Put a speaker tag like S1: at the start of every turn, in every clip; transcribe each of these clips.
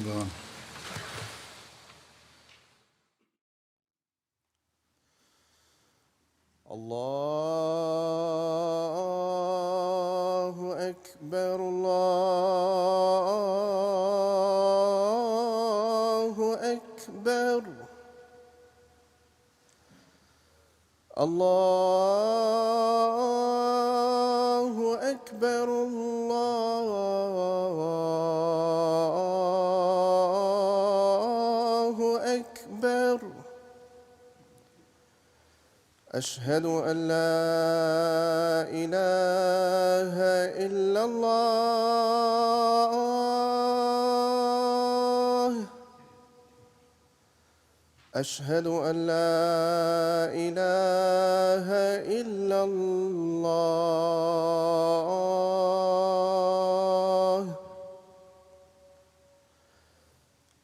S1: الله.
S2: الله أكبر الله أكبر الله أكبر الله أكبر أشهد أن لا إله إلا الله أشهد أن لا إله إلا الله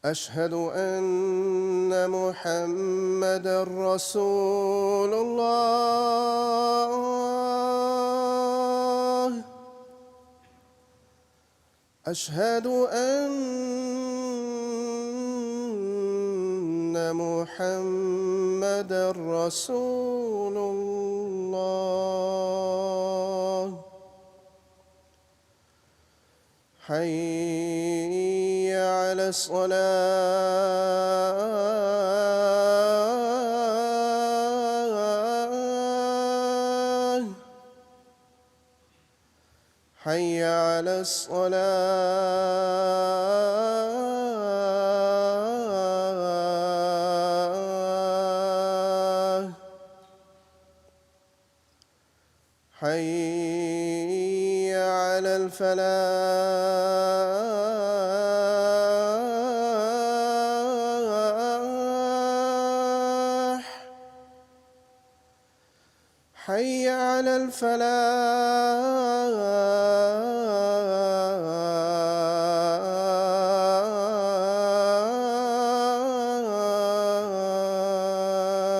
S2: أشهد أن محمدًا رسول الله أشهد أن محمدًا رسول الله حي على الصلاة حي على الصلاة حي على الفلاح حي على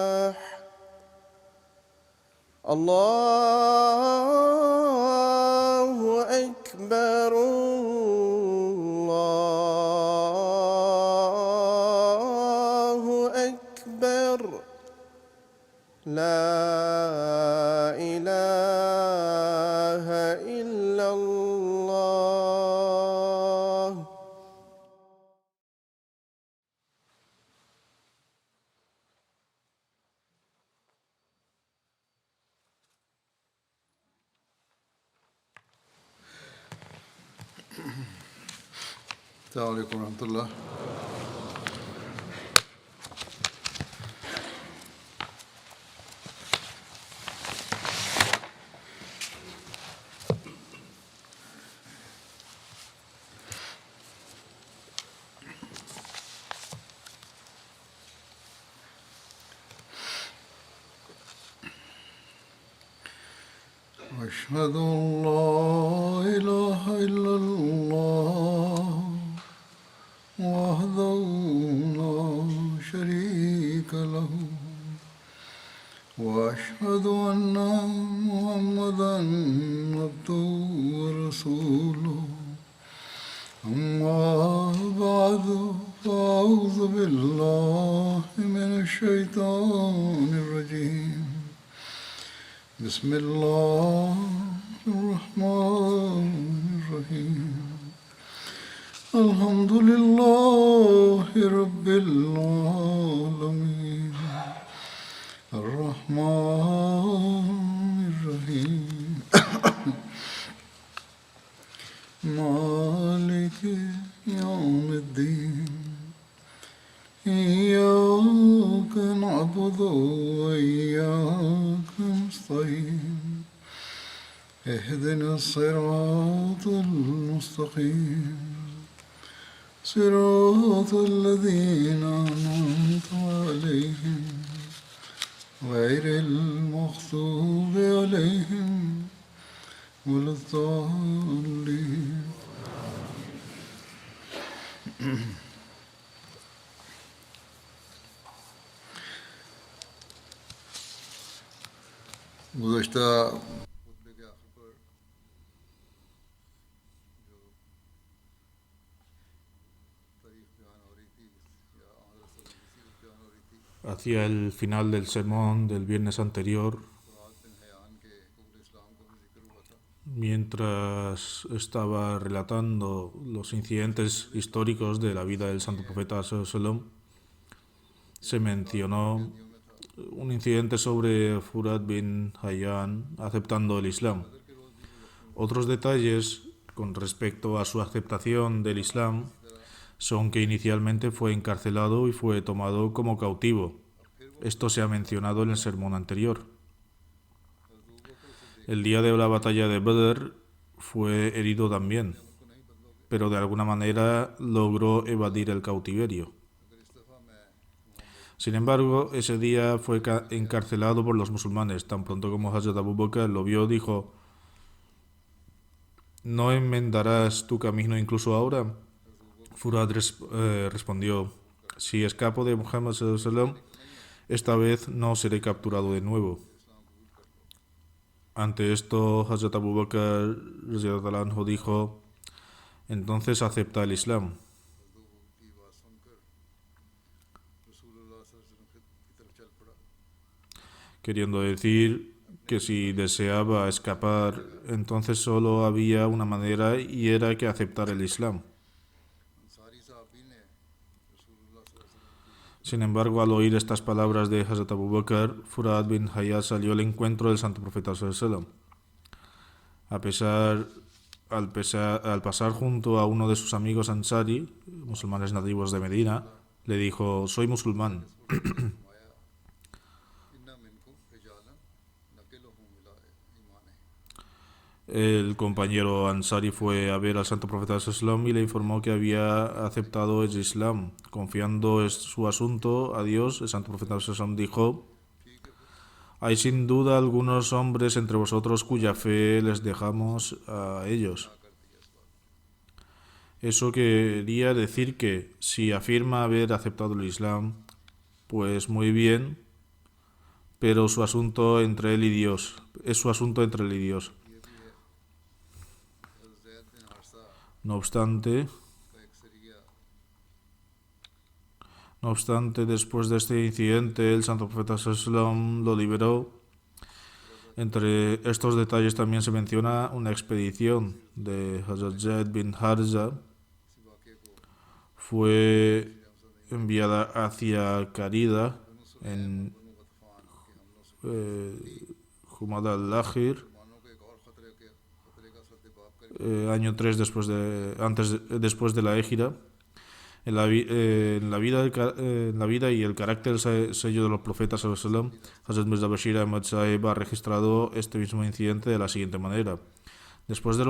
S2: الفلاح الله أكبر الله أكبر لا إله إلا الله
S1: السلام عليكم ورحمة الله. أشهد أن لا إله إلا الله وحده لا شريك له وأشهد أن محمدًا عبده ورسوله أما بعد فأعوذ بالله من الشيطان الرجيم بسم الله الرحمن الرحيم الحمد لله رب العالمين الرحمن الرحيم مالك يوم الدين إياك نعبد وإياك نستعين اهدنا الصراط المستقيم صراط الذين أنعمت عليهم غير المغضوب عليهم ولا الضالين. गुज़श्ता खुतबे के आखिर पर जो तारीख
S3: Hacia el final del sermón del viernes anterior,
S1: फुरात बिन हयान के कबूल इस्लाम का भी जिक्र हुआ था।
S3: mientras estaba relatando los incidentes históricos de la vida del santo profeta sallallahu, se mencionó
S1: शादियों में था।
S3: un incidente sobre Furat bin Hayyan aceptando el Islam.
S1: कदर के रोज़ भी वो वक्फों
S3: Otros detalles con respecto a su aceptación del Islam son que inicialmente fue encarcelado y fue tomado como cautivo. Esto se ha mencionado en el sermón anterior. El día de la batalla de Badr fue herido también,
S1: को नहीं बदलोगे,
S3: pero de alguna manera logró evadir el cautiverio.
S1: अगर इस दफ़ा मैं
S3: Sin embargo, ese día fue encarcelado por los musulmanes. Tan pronto como Hazrat Abu Bakr lo vio, dijo: ¿no enmendarás tu camino incluso ahora? Furat respondió: si escapo de Muhammad sallallahu alaihi wasallam, esta vez no seré capturado de nuevo. Ante esto, Hazrat Abu Bakr radhiyallahu anhu dijo: entonces acepta el Islam.
S1: की बात सुनकर रसूलुल्लाह सल्लल्लाहु अलैहि वसल्लम की तरफ चल पड़ा।
S3: Queriendo decir que si deseaba escapar, entonces solo había una manera y era que aceptar el Islam.
S1: Ansari साहबी ने रसूलुल्लाह सल्लल्लाहु अलैहि वसल्लम की
S3: Sin embargo, al oír estas palabras de Hazrat Abu Bakr, Furat bin Hayat salió al encuentro del santo profeta sallallahu alaihi wasallam. Al pasar junto a uno de sus amigos Ansari, musulmanes nativos de Medina, le dijo: soy musulmán.
S1: फरमाया इन्ना मिनकुम रिजालन नकिलुहुम इला ईमानिहिम।
S3: El compañero Ansari fue a ver al santo profeta sallallahu alaihi wasallam y le informó que había aceptado el Islam. Confiando su asunto a Dios, el santo profeta sallallahu alaihi wasallam dijo: hay sin duda algunos hombres entre vosotros cuya fe les dejamos a ellos. Eso quería decir que si afirma haber aceptado el Islam, pues muy bien, pero su asunto entre él y Dios, es su asunto entre él y Dios.
S1: ज़ैद बिन हारिसा
S3: No obstante,
S1: का एक सरिया
S3: después de este incidente, el santo profeta sallallahu alaihi wasallam lo liberó. Entre estos detalles también se menciona una expedición de Hazrat Zaid bin Harza.
S1: इसी वाक़े को
S3: Fue enviada hacia Karida en
S1: बनु गतफान के हमलों से
S3: Jumad al-Lahir,
S1: मुसलमानों को एक और खतरे का सद्देबाब कर
S3: año 3 después de la Égira. En la vida y el carácter sello de los profetas sallallahu alaihi wasallam, Hazrat Mirza Bashir Ahmad Sahib ha registrado este mismo incidente de la siguiente manera: después de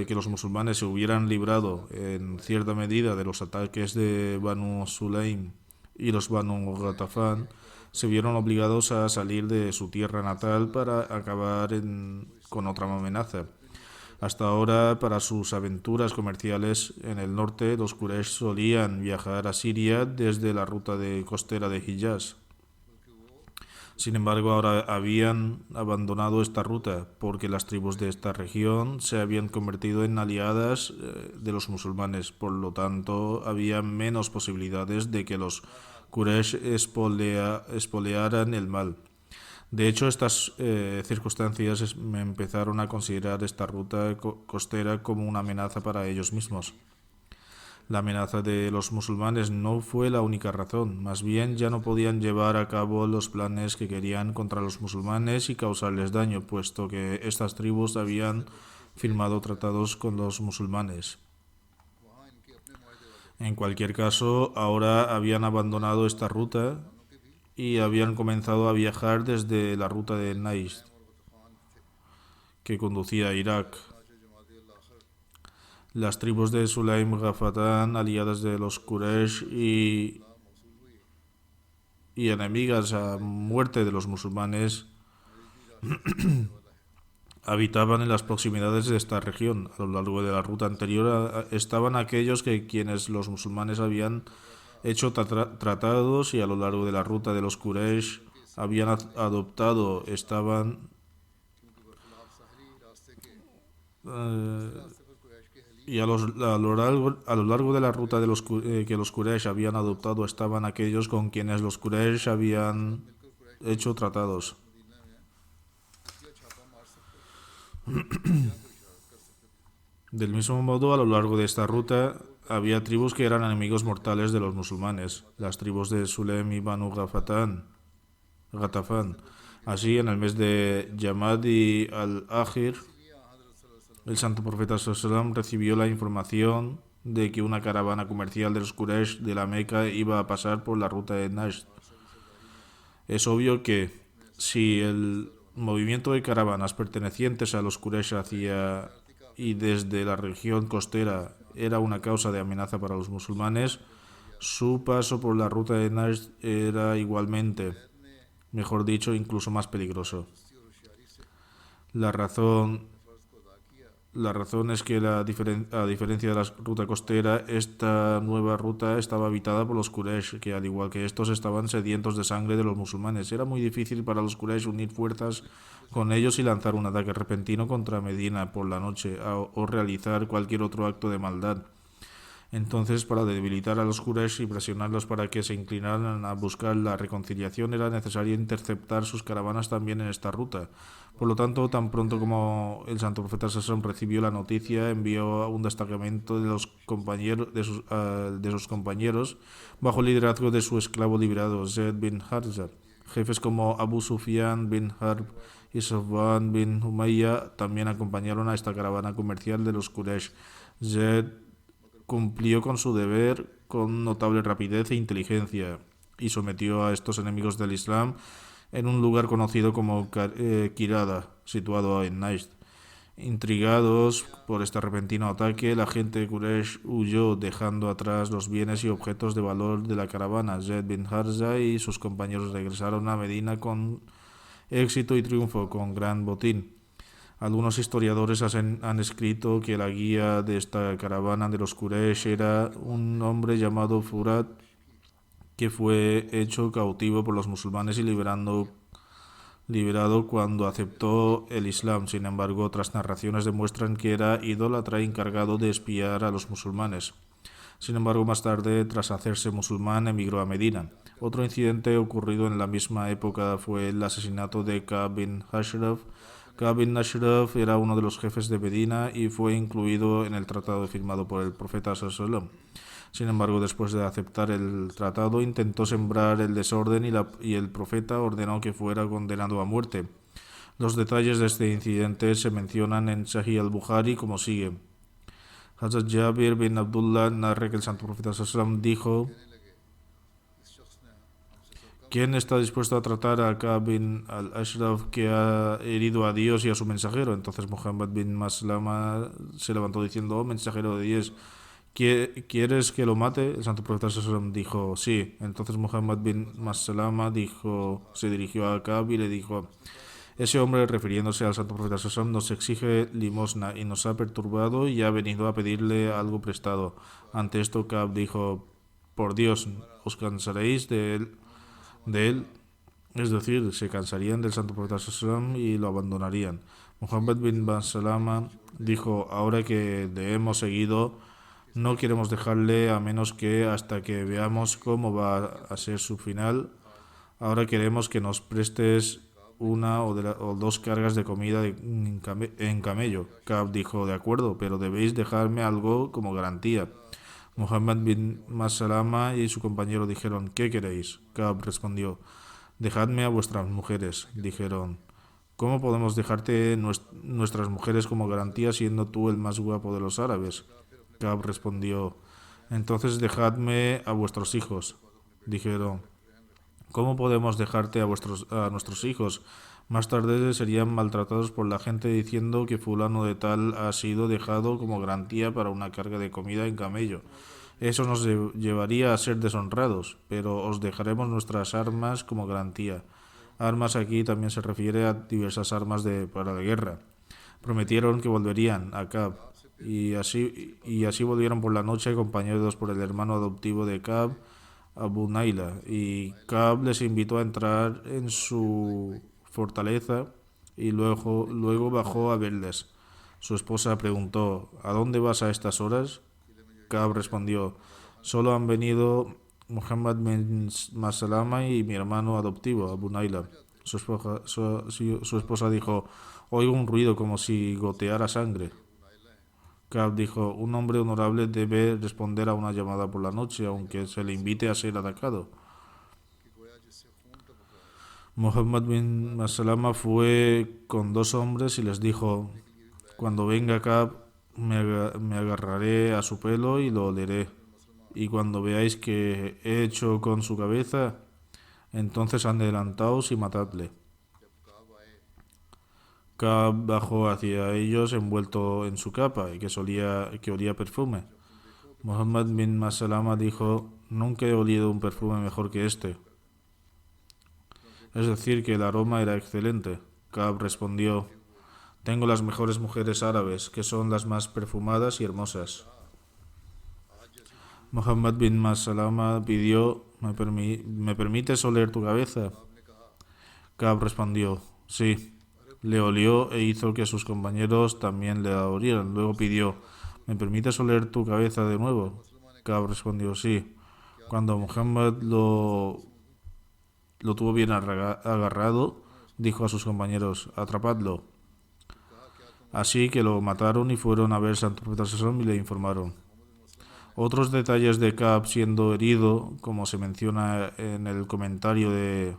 S3: que los musulmanes se hubieran librado en cierta medida de los ataques de Banu Sulaim y los Banu Ghatafan, se vieron obligados a salir de su tierra natal para acabar con otra amenaza. Hasta ahora, para sus aventuras comerciales en el norte, los Quraysh solían viajar a Siria desde la ruta costera de Hijaz. Sin embargo, ahora habían abandonado esta ruta porque las tribus de esta región se habían convertido en aliadas de los musulmanes. Por lo tanto, había menos posibilidades de que los Quraysh espolearan el mal. De hecho, estas circunstancias me empezaron a considerar esta ruta costera como una amenaza para ellos mismos. La amenaza de los musulmanes no fue la única razón, más bien ya no podían llevar a cabo los planes que querían contra los musulmanes y causarles daño, puesto que estas tribus habían firmado tratados con los musulmanes.
S1: वहाँ इनके अपने मुआहदे वादे
S3: En cualquier caso, ahora habían abandonado esta ruta y habían comenzado a viajar desde la ruta de Najd,
S1: और गतफान थे।
S3: que conducía a Irak.
S1: आज जमात आखिर
S3: Las tribus de Sulaim Ghafatán, aliadas de los Quraysh y enemigas a muerte de los musulmanes, habitaban en las proximidades de esta región. A lo largo de la ruta anterior estaban aquellos quienes los musulmanes habían hecho tratados, y a lo largo de la ruta de los Quraysh habían adoptado, estaban
S1: क्योंकि बरखलाफ साहरी रास्ते के
S3: eh,
S1: रास्ते पर कुरैश के हलीफ
S3: Y a lo largo de la ruta de que los Quraysh habían adoptado estaban aquellos con quienes los Quraysh habían hecho tratados.
S1: Medina में या छापा मार सकते थे या कोई शरारत कर सकते थे।
S3: Del mismo modo, a lo largo de esta ruta había tribus que eran enemigos mortales de los musulmanes, las tribus de Sulaim y Banu Ghatafan. Así, en el mes de Jamadi al-Akhir, el santo profeta sallam recibió la información de que una caravana comercial de los Quraysh de la Meca iba a pasar por la ruta de Najd. Es obvio que si el movimiento de caravanas pertenecientes a los Quraysh hacia y desde la región costera era una causa de amenaza para los musulmanes, su paso por la ruta de Najd era igualmente, mejor dicho, incluso más peligroso. La razón es que a diferencia de la ruta costera, esta nueva ruta estaba habitada por los Quraysh, que al igual que estos estaban sedientos de sangre de los musulmanes. Era muy difícil para los Quraysh unir fuerzas con ellos y lanzar un ataque repentino contra Medina por la noche o realizar cualquier otro acto de maldad. Entonces, para debilitar a los Quraysh y presionarlos para que se inclinaran a buscar la reconciliación, era necesario interceptar sus caravanas también en esta ruta. Por lo tanto, tan pronto como el santo profeta Sassón recibió la noticia, envió a un destacamento de sus compañeros bajo el liderazgo de su esclavo liberado, Zayd bin Harza. Jefes como Abu Sufyan bin Harb y Safwan bin Umayya también acompañaron a esta caravana comercial de los Quraysh. Zayd cumplió con su deber con notable rapidez e inteligencia y sometió a estos enemigos del Islam en un lugar conocido como Kirada, situado en Najd. Intrigados por este repentino ataque, la gente de Quraysh huyó, dejando atrás los bienes y objetos de valor de la caravana. Zayd bin Harza y sus compañeros regresaron a Medina con éxito y triunfo, con gran botín. Algunos historiadores han escrito que la guía de esta caravana de los Quraysh era un hombre llamado Furat, que fue hecho cautivo por los musulmanes y liberado cuando aceptó el Islam. Sin embargo, otras narraciones demuestran que era idólatra encargado de espiar a los musulmanes. Sin embargo, más tarde, tras hacerse musulmán, emigró a Medina. Otro incidente ocurrido en la misma época fue el asesinato de Ka'b bin Ashraf. Ka'b bin Ashraf era uno de los jefes de Medina y fue incluido en el tratado firmado por el profeta sallallahu alaihi wasallam. Sin embargo, después de aceptar el tratado, intentó sembrar el desorden y el profeta ordenó que fuera condenado a muerte. Los detalles de este incidente se mencionan en Sahih al-Bukhari como sigue. Hazrat Jabir bin Abdullah narra que el santo profeta sallallahu alaihi wasallam dijo: ¿quién está dispuesto a tratar a Ka'b bin al-Ashraf, que ha herido a Dios y a su mensajero? Entonces Muhammad bin Maslama se levantó diciendo: oh mensajero de Dios, ¿quieres que lo mate? El santo profeta sallallahu alaihi wasallam dijo: sí. Entonces Muhammad bin Maslama se dirigió a Ka'b y le dijo: ese hombre, refiriéndose al santo profeta sallallahu alaihi wasallam, nos exige limosna y nos ha perturbado y ha venido a pedirle algo prestado. Ante esto Ka'b dijo: por Dios, os cansaréis de él, es decir, se cansarían del santo profeta sallallahu alaihi wasallam y lo abandonarían. Muhammad bin Maslama dijo: ahora que le hemos seguido, no queremos dejarle a menos que hasta que veamos cómo va a ser su final. Ahora queremos que nos prestes una o dos cargas de comida en camello. Ka'b dijo: de acuerdo, pero debéis dejarme algo como garantía. Muhammad bin Maslama y su compañero dijeron: ¿qué queréis? Ka'b respondió: dejadme a vuestras mujeres. Dijeron: ¿cómo podemos dejarte nuestras mujeres como garantía siendo tú el más guapo de los árabes? Ka'b respondió: entonces dejadme a vuestros hijos. Dijeron: ¿cómo podemos dejarte a nuestros hijos? Más tarde serían maltratados por la gente diciendo que fulano de tal ha sido dejado como garantía para una carga de comida en camello. Eso nos llevaría a ser deshonrados, pero os dejaremos nuestras armas como garantía. Armas aquí también se refiere a diversas armas para la guerra. Prometieron que volverían a Ka'b, y así volvieron por la noche acompañados por el hermano adoptivo de Ka'b, Abu Naila, y Ka'b les invitó a entrar en su fortaleza y luego bajó a verles. Su esposa preguntó: ¿A dónde vas a estas horas? Ka'b respondió: solo han venido Muhammad bin Maslama y mi hermano adoptivo, Abu Naila. Su esposa dijo: oigo un ruido como si goteara sangre. Ka'b dijo: un hombre honorable debe responder a una llamada por la noche, aunque se le invite a ser atacado. Muhammad bin Maslama fue con 2 hombres y les dijo: cuando venga Ka'b, me agarraré a su pelo y lo oleré. Y cuando veáis que he hecho con su cabeza, entonces adelantaos y matadle. Ka'b bajó hacia ellos envuelto en su capa y que olía perfume. Muhammad bin Maslama dijo: nunca he olido un perfume mejor que este. Es decir, que el aroma era excelente. Ka'b respondió: tengo las mejores mujeres árabes, que son las más perfumadas y hermosas. Muhammad bin Maslama pidió: ¿Me permites oler tu cabeza? Ka'b respondió: sí. Le olió e hizo que sus compañeros también le olieran. Luego pidió: ¿me permites oler tu cabeza de nuevo? Ka'b respondió: sí. Cuando Muhammad lo tuvo bien agarrado, dijo a sus compañeros: atrapadlo. Así que lo mataron y fueron a ver al Santo Profeta Sallallahu y le informaron. Otros detalles de Ka'b siendo herido, como se menciona en el comentario de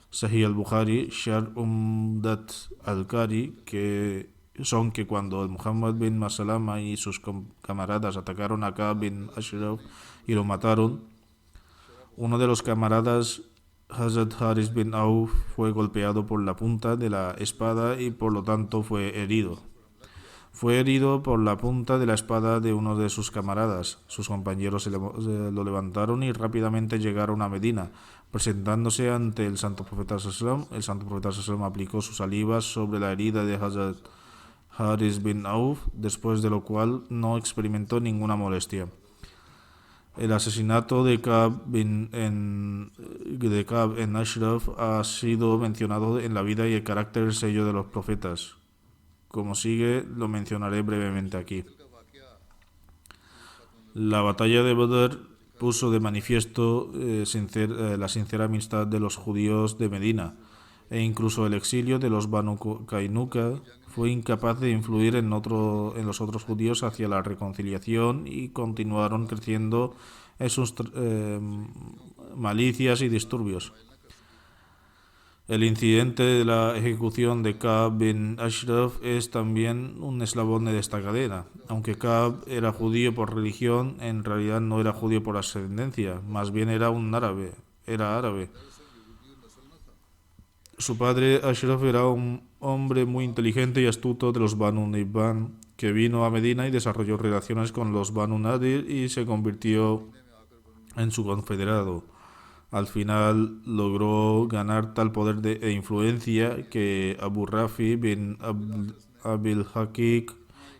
S3: Sahih al-Bukhari, Shar Umdat al-Qari, que son que cuando Muhammad bin Maslama y sus camaradas atacaron a Ka'b bin Ashraf y lo mataron, uno de los camaradas, Hazrat Haris bin Auf, fue golpeado por la punta de la espada y por lo tanto fue herido. Fue herido por la punta de la espada de uno de sus camaradas. Sus compañeros lo levantaron y rápidamente llegaron a Medina. Presentándose ante el Santo Profeta Sallallahu, el Santo Profeta Sallallahu aplicó su saliva sobre la herida de Hazrat Haris bin Auf, después de lo cual no experimentó ninguna molestia. El asesinato de Ka'b en Ashraf ha sido mencionado en la vida y el carácter del sello de los profetas. Como sigue, lo mencionaré brevemente aquí. La batalla de Badr puso de manifiesto la sincera amistad de los judíos de Medina, e incluso el exilio de los Banu Qaynuqa fue incapaz de influir en los otros judíos hacia la reconciliación y continuaron creciendo en sus malicias y disturbios. El incidente de la ejecución de Ka'b bin Ashraf es también un eslabón de esta cadena. Aunque Ka'b era judío por religión, en realidad no era judío por ascendencia, más bien era árabe. Su padre Ashraf era un hombre muy inteligente y astuto de los Banu Nibban, que vino a Medina y desarrolló relaciones con los Banu Nadir y se convirtió en su confederado. Al final logró ganar tal poder e influencia que Abu Rafi bin Abil Hakik,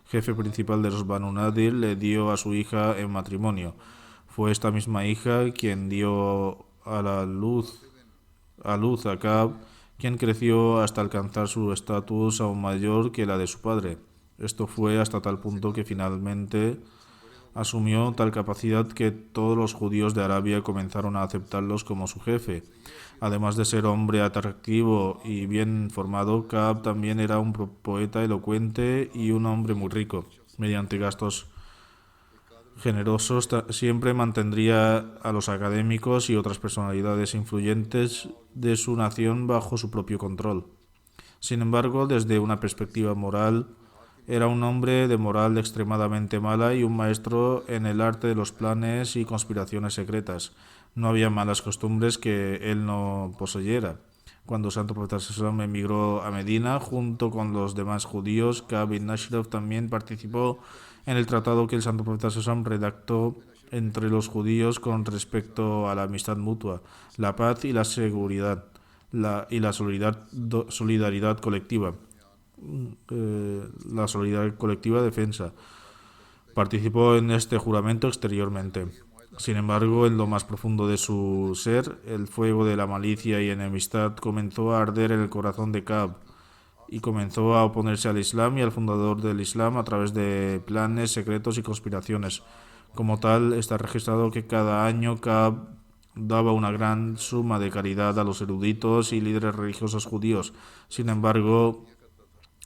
S3: jefe principal de los Banu Nadir, le dio a su hija en matrimonio. Fue esta misma hija quien dio a luz a Ka'b, quien creció hasta alcanzar su estatus aún mayor que la de su padre. Esto fue hasta tal punto que finalmente asumió tal capacidad que todos los judíos de Arabia comenzaron a aceptarlos como su jefe. Además de ser hombre atractivo y bien formado, Ka'b también era un poeta elocuente y un hombre muy rico. Mediante gastos generosos siempre mantendría a los académicos y otras personalidades influyentes de su nación bajo su propio control. Sin embargo, desde una perspectiva moral, era un hombre de moral extremadamente mala y un maestro en el arte de los planes y conspiraciones secretas. No había malas costumbres que él no poseyera. Cuando el Santo Profeta Sallallahu emigró a Medina, junto con los demás judíos, Ka'b bin Ashraf también participó en el tratado que el Santo Profeta Sallallahu redactó entre los judíos con respecto a la amistad mutua, la paz y la seguridad, y la solidaridad colectiva. La solidaridad colectiva defensa. Participó en este juramento exteriormente. Sin embargo, en lo más profundo de su ser, el fuego de la malicia y enemistad comenzó a arder en el corazón de Ka'b, y comenzó a oponerse al Islam y al fundador del Islam a través de planes secretos y conspiraciones. Como tal, está registrado que cada año Ka'b daba una gran suma de caridad a los eruditos y líderes religiosos judíos. Sin embargo,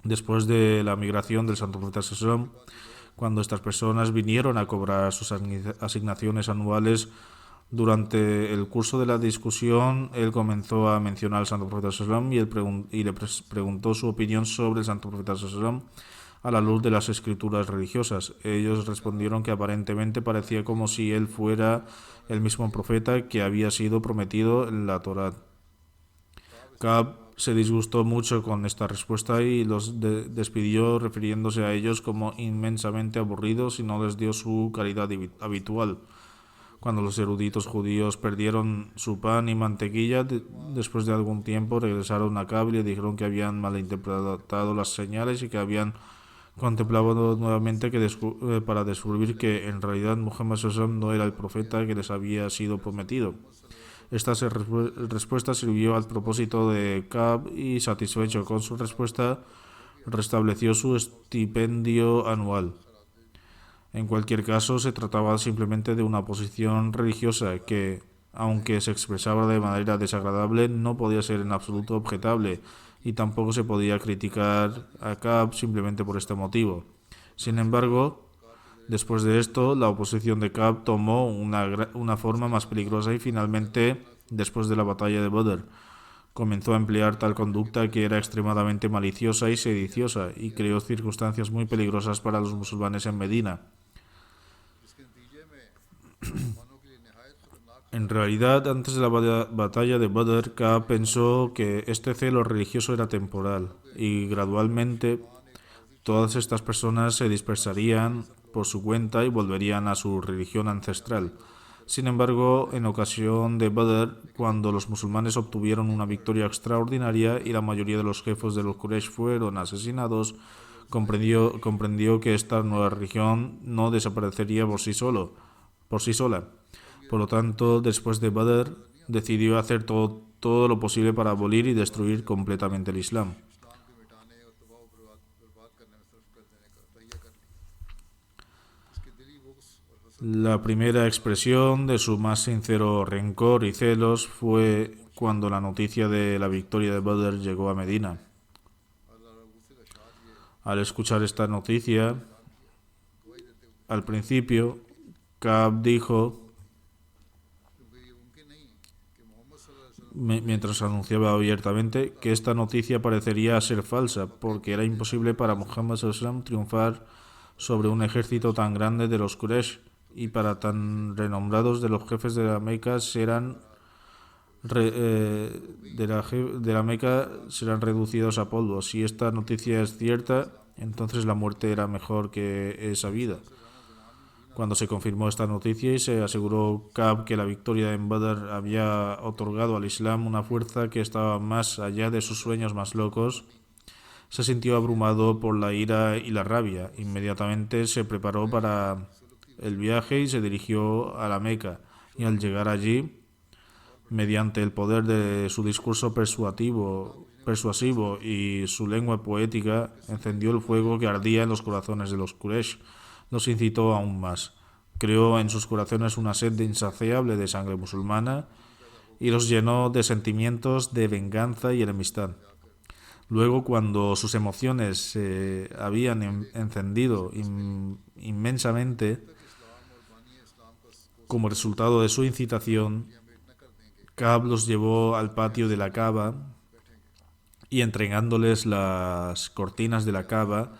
S3: después de la migración del Santo Profeta Sallallahu, cuando estas personas vinieron a cobrar sus asignaciones anuales, durante el curso de la discusión, él comenzó a mencionar al Santo Profeta Sallallahu y le preguntó su opinión sobre el Santo Profeta Sallallahu a la luz de las escrituras religiosas. Ellos respondieron que aparentemente parecía como si él fuera el mismo profeta que había sido prometido en la Torá. Ka'b se disgustó mucho con esta respuesta y los despidió, refiriéndose a ellos como inmensamente aburridos, y no les dio su caridad habitual. Cuando los eruditos judíos perdieron su pan y mantequilla, después de algún tiempo regresaron a Ka'b y le dijeron que habían malinterpretado las señales y que habían contemplado nuevamente para descubrir que en realidad Muhammad SAW no era el profeta que les había sido prometido. Esta respuesta sirvió al propósito de Ka'b y, satisfecho con su respuesta, restableció su estipendio anual. En cualquier caso, se trataba simplemente de una posición religiosa que, aunque se expresaba de manera desagradable, no podía ser en absoluto objetable, y tampoco se podía criticar a Ka'b simplemente por este motivo. Sin embargo, después de esto, la oposición de Ka'b tomó una forma más peligrosa y finalmente, después de la batalla de Badr, comenzó a emplear tal conducta que era extremadamente maliciosa y sediciosa y creó circunstancias muy peligrosas para los musulmanes en Medina. En realidad, antes de la batalla de Badr, Ka'b pensó que este celo religioso era temporal y gradualmente todas estas personas se dispersarían por su cuenta y volverían a su religión ancestral. Sin embargo, en ocasión de Badr, cuando los musulmanes obtuvieron una victoria extraordinaria y la mayoría de los jefes de los Quraysh fueron asesinados, comprendió que esta nueva religión no desaparecería por sí sola. Por lo tanto, después de Badr, decidió hacer todo lo posible para abolir y destruir completamente el Islam. La primera expresión de su más sincero rencor y celos fue cuando la noticia de la victoria de Badr llegó a Medina. Al escuchar esta noticia, al principio, Ka'b dijo, mientras anunciaba abiertamente, que esta noticia parecería ser falsa, porque era imposible para Muhammad SAW triunfar sobre un ejército tan grande de los Quraysh, y para tan renombrados de los jefes de la Meca serán reducidos a polvo. Si esta noticia es cierta, entonces la muerte era mejor que esa vida. Cuando se confirmó esta noticia y se aseguró Ka'b que la victoria en Badr había otorgado al Islam una fuerza que estaba más allá de sus sueños más locos, se sintió abrumado por la ira y la rabia. Inmediatamente se preparó para el viaje y se dirigió a la Meca, y al llegar allí, mediante el poder de su discurso persuasivo y su lengua poética, encendió el fuego que ardía en los corazones de los Quraysh. Los incitó aún más. Creó en sus corazones una sed insaciable de sangre musulmana y los llenó de sentimientos de venganza y enemistad. Luego, cuando sus emociones se habían encendido inmensamente como resultado de su incitación, Ka'b los llevó al patio de la Kaaba y, entregándoles las cortinas de la Kaaba,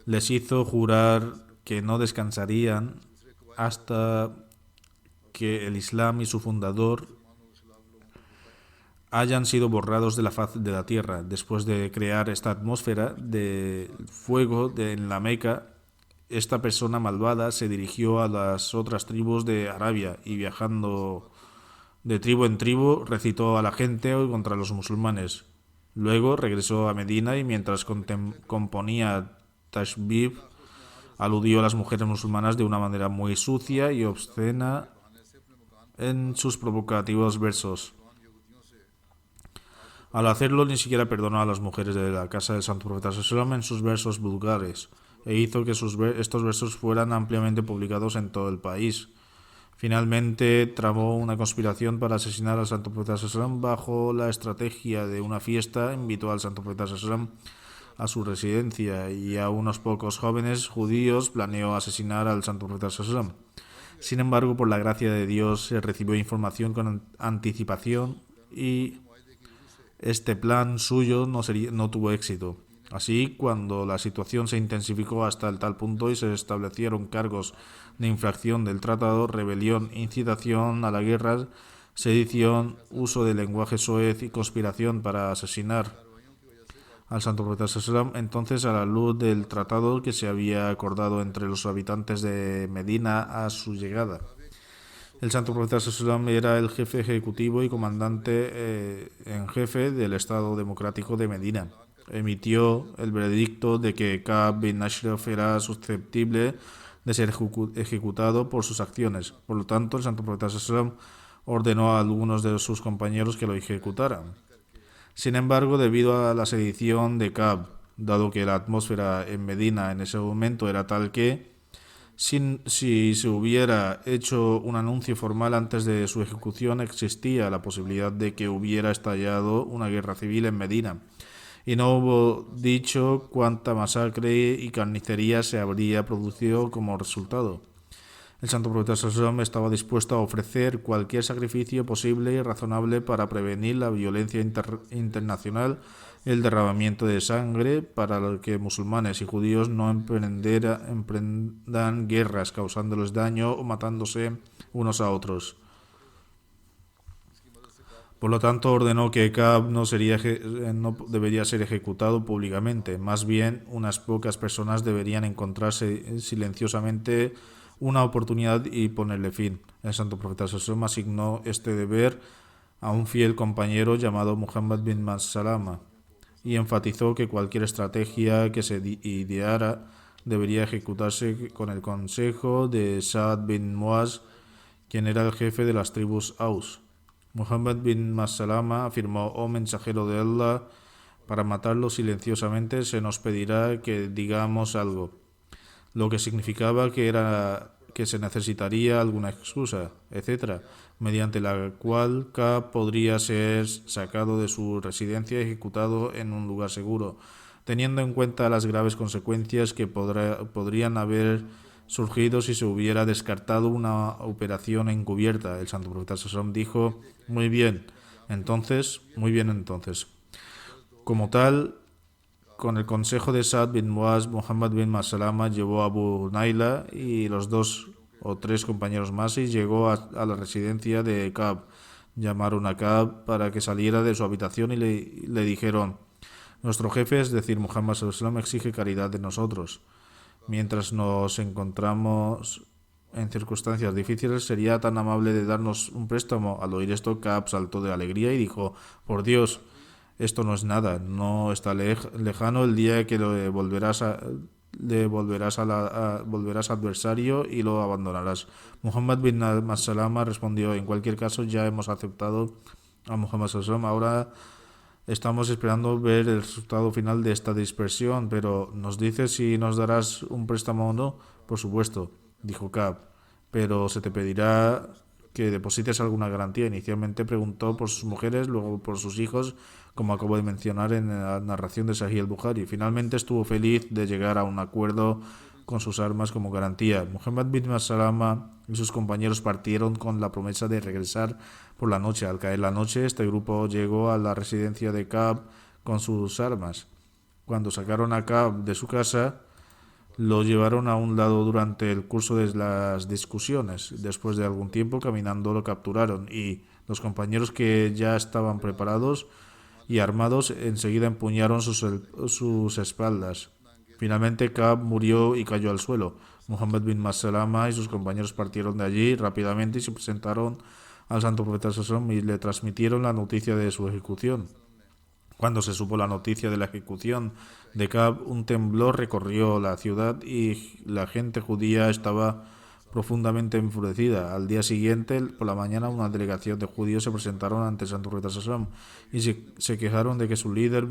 S3: les hizo jurar que no descansarían hasta que el Islam y su fundador hayan sido borrados de la faz de la tierra. Después de crear esta atmósfera de fuego en la Meca, esta persona malvada se dirigió a las otras tribus de Arabia y, viajando de tribu en tribu, recitó a la gente contra los musulmanes. Luego regresó a Medina y, mientras componía Tashbih, aludió a las mujeres musulmanas de una manera muy sucia y obscena en sus provocativos versos. Al hacerlo, ni siquiera perdonó a las mujeres de la casa del santo profeta sallallahu en sus versos vulgares e hizo que estos versos fueran ampliamente publicados en todo el país. Finalmente, tramó una conspiración para asesinar al santo profeta sallallahu bajo la estrategia de una fiesta. Invitó al santo profeta sallallahu a su residencia y a unos pocos jóvenes judíos planeó asesinar al santo profeta sallallahu. Sin embargo, por la gracia de Dios, se recibió información con anticipación y este plan suyo no tuvo éxito. Así, cuando la situación se intensificó hasta el tal punto y se establecieron cargos de infracción del tratado, rebelión, incitación a la guerra, sedición, uso de lenguaje soez y conspiración para asesinar al santo profeta sallallahu, entonces, a la luz del tratado que se había acordado entre los habitantes de Medina a su llegada, el santo profeta sallallahu era el jefe ejecutivo y comandante en jefe del Estado Democrático de Medina. Emitió el veredicto de que Ka'b bin Ashraf era susceptible de ser ejecutado por sus acciones. Por lo tanto, el santo profeta sallallahu ordenó a algunos de sus compañeros que lo ejecutaran. Sin embargo, debido a la sedición de Ka'b, dado que la atmósfera en Medina en ese momento era tal que, si se hubiera hecho un anuncio formal antes de su ejecución, existía la posibilidad de que hubiera estallado una guerra civil en Medina, y no hubo dicho cuánta masacre y carnicería se habría producido como resultado. El santo profeta sallallahu estaba dispuesto a ofrecer cualquier sacrificio posible y razonable para prevenir la violencia internacional, el derramamiento de sangre, para que musulmanes y judíos no emprendan guerras causándoles daño o matándose unos a otros. Por lo tanto, ordenó que Ka'b no debería ser ejecutado públicamente. Más bien, unas pocas personas deberían encontrarse silenciosamente una oportunidad y ponerle fin. El santo profeta sallallahu asignó este deber a un fiel compañero llamado Muhammad bin Maslama y enfatizó que cualquier estrategia que se ideara debería ejecutarse con el consejo de Sa'd bin Muaz, quien era el jefe de las tribus Aus. Muhammad bin Maslama afirmó: «Oh mensajero de Allah, para matarlo silenciosamente se nos pedirá que digamos algo», lo que significaba que se necesitaría alguna excusa, etc., mediante la cual Ka'b podría ser sacado de su residencia y ejecutado en un lugar seguro, teniendo en cuenta las graves consecuencias que podrían haber surgido si se hubiera descartado una operación encubierta. El santo profeta sallallahu dijo: muy bien, entonces. Como tal, con el consejo de Sa'd bin Muaz, Muhammad bin Maslama llevó a Abu Naila y los 2 o 3 compañeros más y llegó a la residencia de Ka'b. Llamaron a Ka'b para que saliera de su habitación y le dijeron: «Nuestro jefe, es decir, Muhammad sallallahu alaihi wasallam, exige caridad de nosotros. Mientras nos encontramos en circunstancias difíciles, ¿sería tan amable de darnos un préstamo?». Al oír esto, Ka'b saltó de alegría y dijo: «Por Dios, esto no es nada, no está lejano el día que volverás adversario y lo abandonarás». Muhammad bin Maslama respondió: «En cualquier caso, ya hemos aceptado a Muhammad sallallahu alaihi wasallam. Ahora estamos esperando ver el resultado final de esta dispersión, pero ¿nos dices si nos darás un préstamo o no?». «Por supuesto», dijo Ka'b, «pero se te pedirá que deposites alguna garantía». Inicialmente preguntó por sus mujeres, luego por sus hijos, como acabo de mencionar en la narración de Sahih al-Bukhari. Finalmente estuvo feliz de llegar a un acuerdo con sus armas como garantía. Muhammad bin Maslama y sus compañeros partieron con la promesa de regresar por la noche. Al caer la noche, este grupo llegó a la residencia de Ka'b con sus armas. Cuando sacaron a Ka'b de su casa, lo llevaron a un lado durante el curso de las discusiones. Después de algún tiempo caminando, lo capturaron y los compañeros, que ya estaban preparados y armados, enseguida empuñaron sus espaldas. Finalmente Ka'b murió y cayó al suelo. Muhammad bin Maslama y sus compañeros partieron de allí rápidamente y se presentaron al santo profeta sallallahu alaihi wasallam y le transmitieron la noticia de su ejecución. Cuando se supo la noticia de la ejecución de Ka'b, un temblor recorrió la ciudad y la gente judía estaba profundamente enfurecida. Al día siguiente, por la mañana, una delegación de judíos se presentaron ante el Santo Profeta Sallam y se quejaron de que su líder,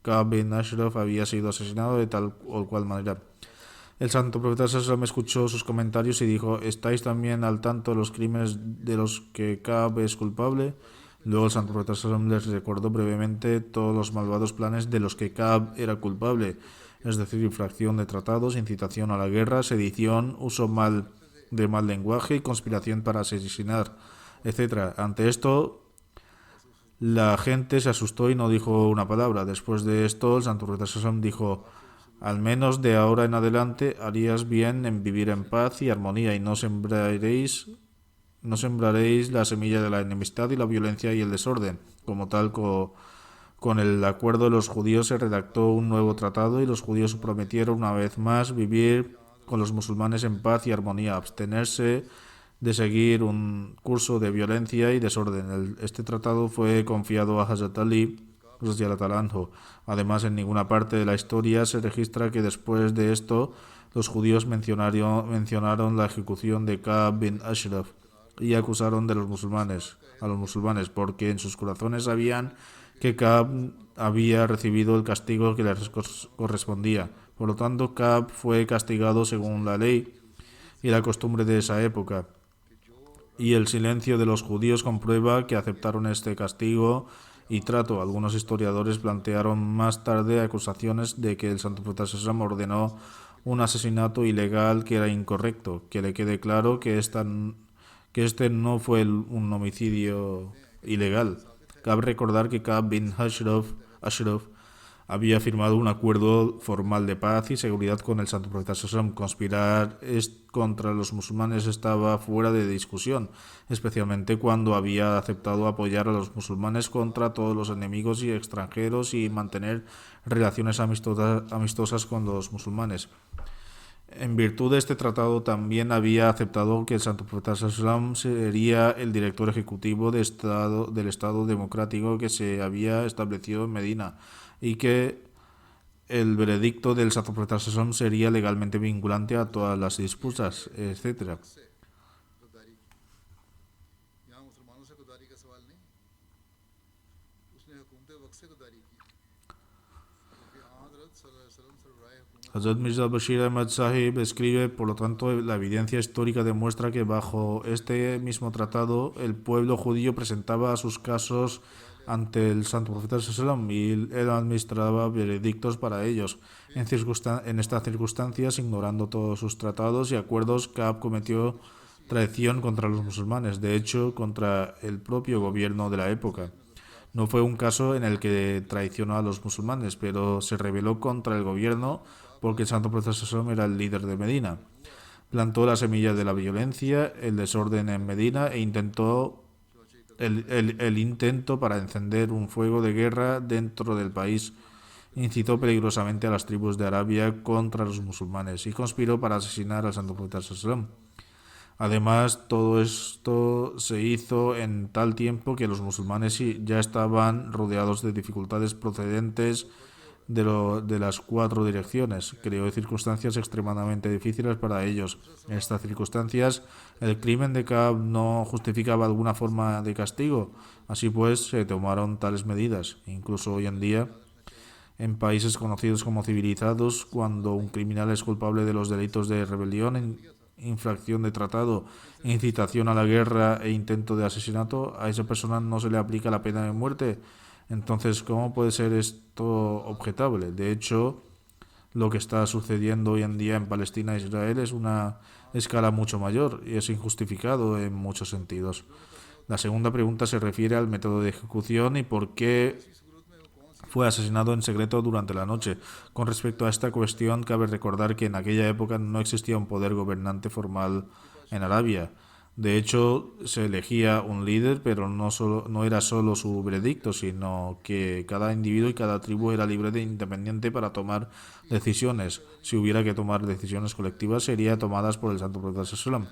S3: Ka'b bin Ashraf, había sido asesinado de tal o cual manera. El Santo Profeta Sallam escuchó sus comentarios y dijo: ¿estáis también al tanto de los crímenes de los que Ka'b es culpable? Luego el Santo Profeta Sallam les recordó brevemente todos los malvados planes de los que Ka'b era culpable, es decir, infracción de tratados, incitación a la guerra, sedición, uso de mal lenguaje y conspiración para asesinar, etc. Ante esto, la gente se asustó y no dijo una palabra. Después de esto, el Santo Profeta Sallam dijo: al menos de ahora en adelante harías bien en vivir en paz y armonía y no sembraréis la semilla de la enemistad y la violencia y el desorden. Como tal, con el acuerdo de los judíos se redactó un nuevo tratado y los judíos prometieron una vez más vivir con los musulmanes en paz y armonía, abstenerse de seguir un curso de violencia y desorden. Este tratado fue confiado a Hazrat Ali radhiyallahu anhu. Además, en ninguna parte de la historia se registra que después de esto los judíos mencionaron la ejecución de Ka'b bin Ashraf y acusaron a los musulmanes, porque en sus corazones sabían que Ka'b había recibido el castigo que le correspondía. Por lo tanto, Ka'b fue castigado según la ley y la costumbre de esa época. Y el silencio de los judíos comprueba que aceptaron este castigo y trato. Algunos historiadores plantearon más tarde acusaciones de que el Santo Profeta Sallam ordenó un asesinato ilegal que era incorrecto. Que le quede claro que este no fue un homicidio ilegal. Cabe recordar que Ka'b bin Ashraf había firmado un acuerdo formal de paz y seguridad con el Santo Profeta Sallam. Conspirar contra los musulmanes estaba fuera de discusión, especialmente cuando había aceptado apoyar a los musulmanes contra todos los enemigos y extranjeros y mantener relaciones amistosas con los musulmanes. En virtud de este tratado también había aceptado que el Santo Profeta Sallam sería el director ejecutivo del Estado democrático que se había establecido en Medina y que el veredicto del Santo Profeta Sallam sería legalmente vinculante a todas las disputas, etc. Hazrat Mirza Bashir Ahmad Sahib escribe: por lo tanto, la evidencia histórica demuestra que bajo este mismo tratado el pueblo judío presentaba sus casos ante el Santo Profeta Sallam y él administraba veredictos para ellos. En estas circunstancias, ignorando todos sus tratados y acuerdos, Ka'b cometió traición contra los musulmanes, de hecho, contra el propio gobierno de la época. No fue un caso en el que traicionó a los musulmanes, pero se rebeló contra el gobierno porque el Santo Profeta Sallam era el líder de Medina. Plantó la semilla de la violencia, el desorden en Medina e intentó el intento para encender un fuego de guerra dentro del país. Incitó peligrosamente a las tribus de Arabia contra los musulmanes y conspiró para asesinar al Santo Profeta Sallam. Además, todo esto se hizo en tal tiempo que los musulmanes ya estaban rodeados de dificultades procedentes de las cuatro direcciones. Creó circunstancias extremadamente difíciles para ellos. En estas circunstancias, el crimen de Ka'b no justificaba alguna forma de castigo. Así pues, se tomaron tales medidas. Incluso hoy en día, en países conocidos como civilizados, cuando un criminal es culpable de los delitos de rebelión, infracción de tratado, incitación a la guerra e intento de asesinato, a esa persona no se le aplica la pena de muerte. Entonces, ¿cómo puede ser esto objetable? De hecho, lo que está sucediendo hoy en día en Palestina e Israel es una escala mucho mayor y es injustificado en muchos sentidos. La segunda pregunta se refiere al método de ejecución y por qué fue asesinado en secreto durante la noche. Con respecto a esta cuestión, cabe recordar que en aquella época no existía un poder gobernante formal en Arabia. De hecho, se elegía un líder, pero no era solo su veredicto, sino que cada individuo y cada tribu era libre e independiente para tomar decisiones. Si hubiera que tomar decisiones colectivas, serían tomadas por el Santo Profeta Sallam.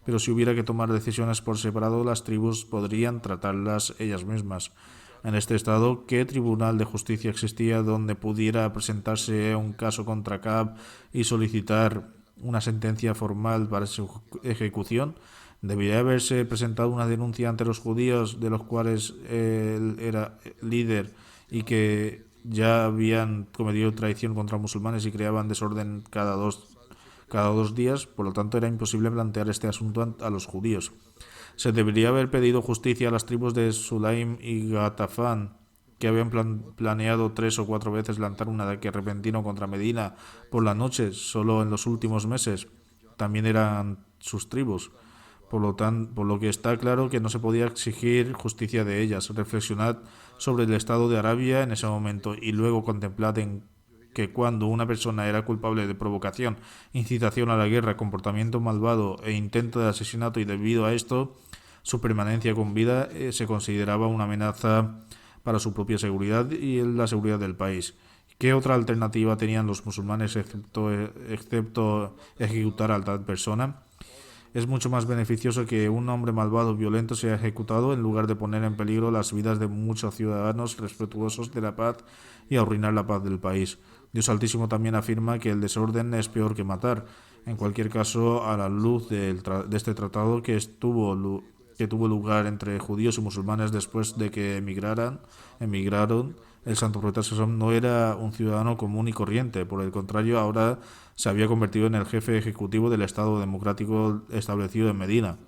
S3: Pero si hubiera que tomar decisiones por separado, las tribus podrían tratarlas ellas mismas. En este estado, ¿qué tribunal de justicia existía donde pudiera presentarse un caso contra Ka'b y solicitar una sentencia formal para su ejecución, debería haberse presentado una denuncia ante los judíos de los cuales él era líder y que ya habían cometido traición contra musulmanes y creaban desorden cada dos días. Por lo tanto, era imposible plantear este asunto a los judíos. Se debería haber pedido justicia a las tribus de Sulaim y Gatafán, que habían planeado 3 o 4 veces lanzar un ataque repentino contra Medina por la noche, solo en los últimos meses. También eran sus tribus. Por lo que está claro que no se podía exigir justicia de ellas. Reflexionad sobre el estado de Arabia en ese momento y luego contemplad en que cuando una persona era culpable de provocación, incitación a la guerra, comportamiento malvado e intento de asesinato, y debido a esto su permanencia con vida se consideraba una amenaza para su propia seguridad y la seguridad del país. ¿Qué otra alternativa tenían los musulmanes excepto ejecutar a tal persona? Es mucho más beneficioso que un hombre malvado violento sea ejecutado en lugar de poner en peligro las vidas de muchos ciudadanos respetuosos de la paz y arruinar la paz del país. Dios Altísimo también afirma que el desorden es peor que matar. En cualquier caso, a la luz de este tratado que tuvo lugar entre judíos y musulmanes después de que emigraron, el santo profeta Sasam no era un ciudadano común y corriente. Por el contrario, ahora se había convertido en el jefe ejecutivo del Estado democrático establecido en Medina.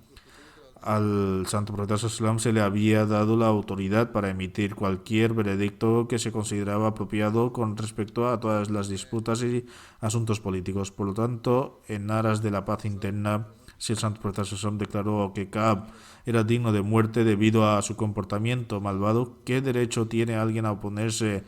S3: Al santo profeta Sasam se le había dado la autoridad para emitir cualquier veredicto que se consideraba apropiado con respecto a todas las disputas y asuntos políticos. Por lo tanto, en aras de la paz interna, si el santo profeta Sasam declaró que Ka'b era digno de muerte debido a su comportamiento malvado, ¿qué derecho tiene alguien a oponerse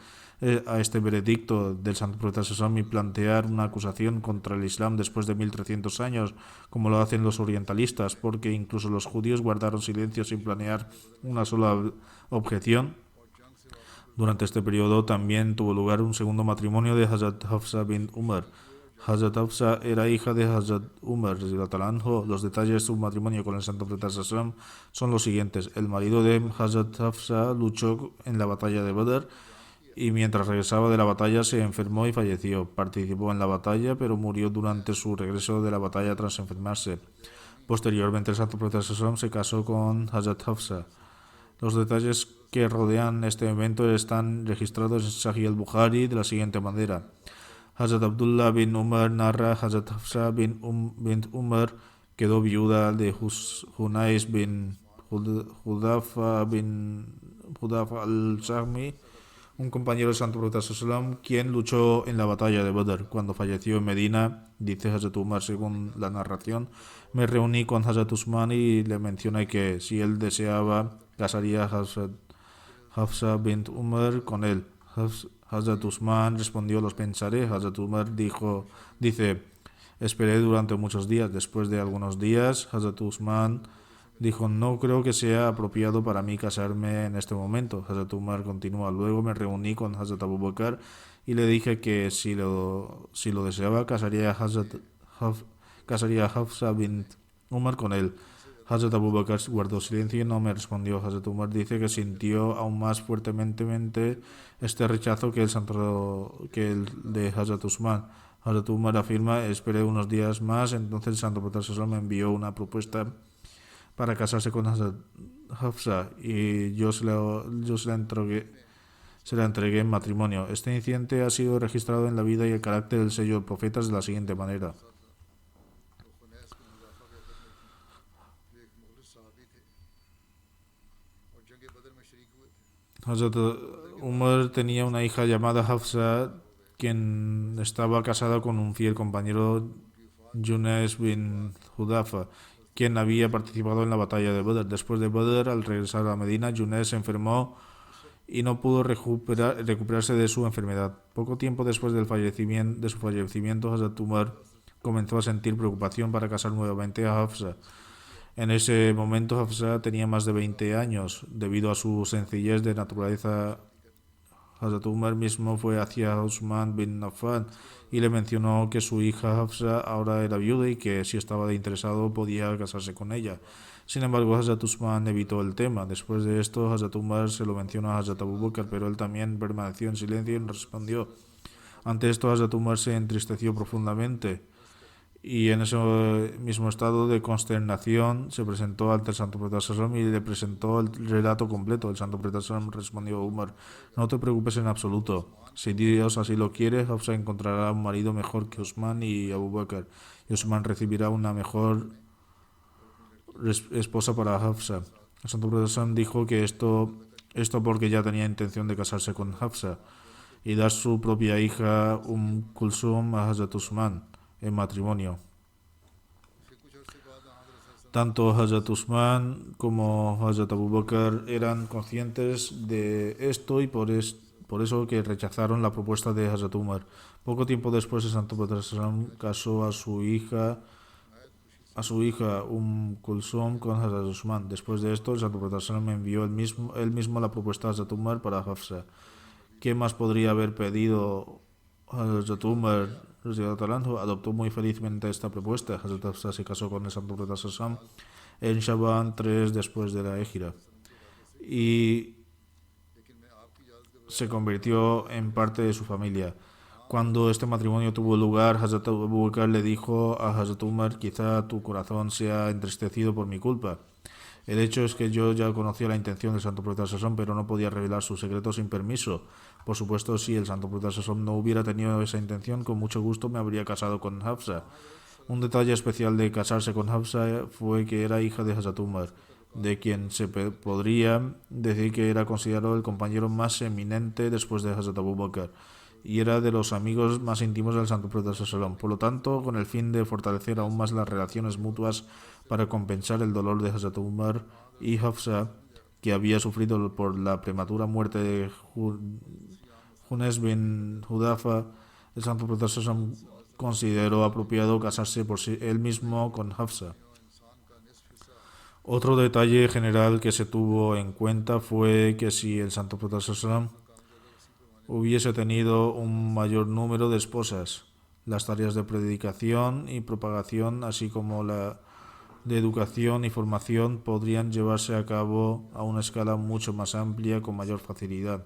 S3: a este veredicto del santo profeta Sasam y plantear una acusación contra el Islam después de 1300 años, como lo hacen los orientalistas? Porque incluso los judíos guardaron silencio sin planear una sola objeción. Durante este periodo también tuvo lugar un segundo matrimonio de Hazrat Hafsa bin Umar. Hazrat Hafsa era hija de Hazrat Umar. Los detalles de su matrimonio con el santo profeta Sasam son los siguientes. El marido de Hazrat Hafsa luchó en la batalla de Badr y mientras regresaba de la batalla se enfermó y falleció. Participó en la batalla, pero murió durante su regreso de la batalla tras enfermarse. Posteriormente, el santo profeta Sasam se casó con Hazrat Hafsa. Los detalles que rodean este evento están registrados en Sahih al-Bukhari de la siguiente manera. Hazrat Abdullah bin Umar narra: Hazrat Hafsa bin Umar quedó viuda de Hunais bin Hudafa al-Sahmi, un compañero del santo profeta Sallam, quien luchó en la batalla de Badr. Cuando falleció en Medina, dice Hazrat Umar según la narración, me reuní con Hazrat Usman y le mencioné que si él deseaba casaría a Hafsa bin Umar con él. Hazrat Usman respondió: los pensaré. Hazrat Umar dice: esperé durante muchos días. Después de algunos días, Hazrat Usman dijo: no creo que sea apropiado para mí casarme en este momento. Hazrat Umar continúa: luego me reuní con Hazrat Abu Bakr y le dije que si lo deseaba casaría a Hafsa bin Umar con él. Hazrat Abu Bakr guardó silencio y no me respondió. Hazrat Umar dice que sintió aún más fuertemente este rechazo que el de Hazrat Usman. Hazrat Umar afirma: esperé unos días más, entonces el santo profeta Sallallahu me envió una propuesta para casarse con Hazrat Hafsa y yo se la entregué en matrimonio. Este incidente ha sido registrado en la vida y el carácter del sello de profetas de la siguiente manera. Hazrat Umar tenía una hija llamada Hafsa, quien estaba casada con un fiel compañero, Yunus bin Hudafa, quien había participado en la batalla de Badr. Después de Badr, al regresar a Medina, Yunus se enfermó y no pudo recuperarse de su enfermedad. Poco tiempo después de su fallecimiento, Hazrat Umar comenzó a sentir preocupación para casar nuevamente a Hafsa. En ese momento Hafsa tenía más de 20 años. Debido a su sencillez de naturaleza, Hazrat Umar mismo fue hacia Usman bin Affan y le mencionó que su hija Hafsa ahora era viuda y que si estaba interesado podía casarse con ella. Sin embargo, Hazrat Usman evitó el tema. Después de esto, Hazrat Umar se lo mencionó a Hazrat Abu Bakr, pero él también permaneció en silencio y no respondió. Ante esto, Hazrat Umar se entristeció profundamente y en ese mismo estado de consternación se presentó ante el Santo Profeta Sallam y le presentó el relato completo. El Santo Profeta Sallam respondió: Umar, no te preocupes en absoluto. Si Dios así lo quiere, Hafsa encontrará un marido mejor que Usman y Abu Bakr, y Usman recibirá una mejor esposa para Hafsa. El Santo Profeta Sallam dijo que esto porque ya tenía intención de casarse con Hafsa y dar su propia hija Kulsum a Hazrat Usman en matrimonio.
S1: फिर कुछ अरसे बाद हज़रत
S3: Tanto Hazrat Usman como Hazrat Abu Bakr eran conscientes de esto y por eso que rechazaron la propuesta de Hazrat Umar. Poco tiempo después el Santo Profeta casó a su hija Kulsum con Hazrat Usman. Después de esto el Santo Profeta envió él mismo la propuesta a Hazrat Umar para Hafsa. ¿Qué más podría haber pedido Hazrat Umar? Adoptó muy felizmente esta propuesta. Hazrat Hafsa se casó con el Santo Profeta en Shaban 3 después de la Égira y se convirtió en parte de su familia. Cuando este matrimonio tuvo lugar, Hazrat Abu Bakr le dijo a Hazrat Umar: quizá tu corazón sea entristecido por mi culpa. El hecho es que yo ya conocía la intención del Santo Profeta Sasón, pero no podía revelar su secreto sin permiso. Por supuesto, si el Santo Profeta Sasón no hubiera tenido esa intención, con mucho gusto me habría casado con Hafsa. Un detalle especial de casarse con Hafsa fue que era hija de Hazrat Umar, de quien se podría decir que era considerado el compañero más eminente después de Hazrat Abu Bakr, y era de los amigos más íntimos del Santo Profeta Sallallahu. Por lo tanto, con el fin de fortalecer aún más las relaciones mutuas para compensar el dolor de Hazrat Umar y Hafsa, que había sufrido por la prematura muerte de Junes bin Hudafa, el Santo Profeta Sallallahu consideró apropiado casarse por sí él mismo con Hafsa. Otro detalle general que se tuvo en cuenta fue que si el Santo Profeta Sallallahu hubiese tenido un mayor número de esposas, las tareas de predicación y propagación, así como la de educación y formación, podrían llevarse a cabo a una escala mucho más amplia, con mayor facilidad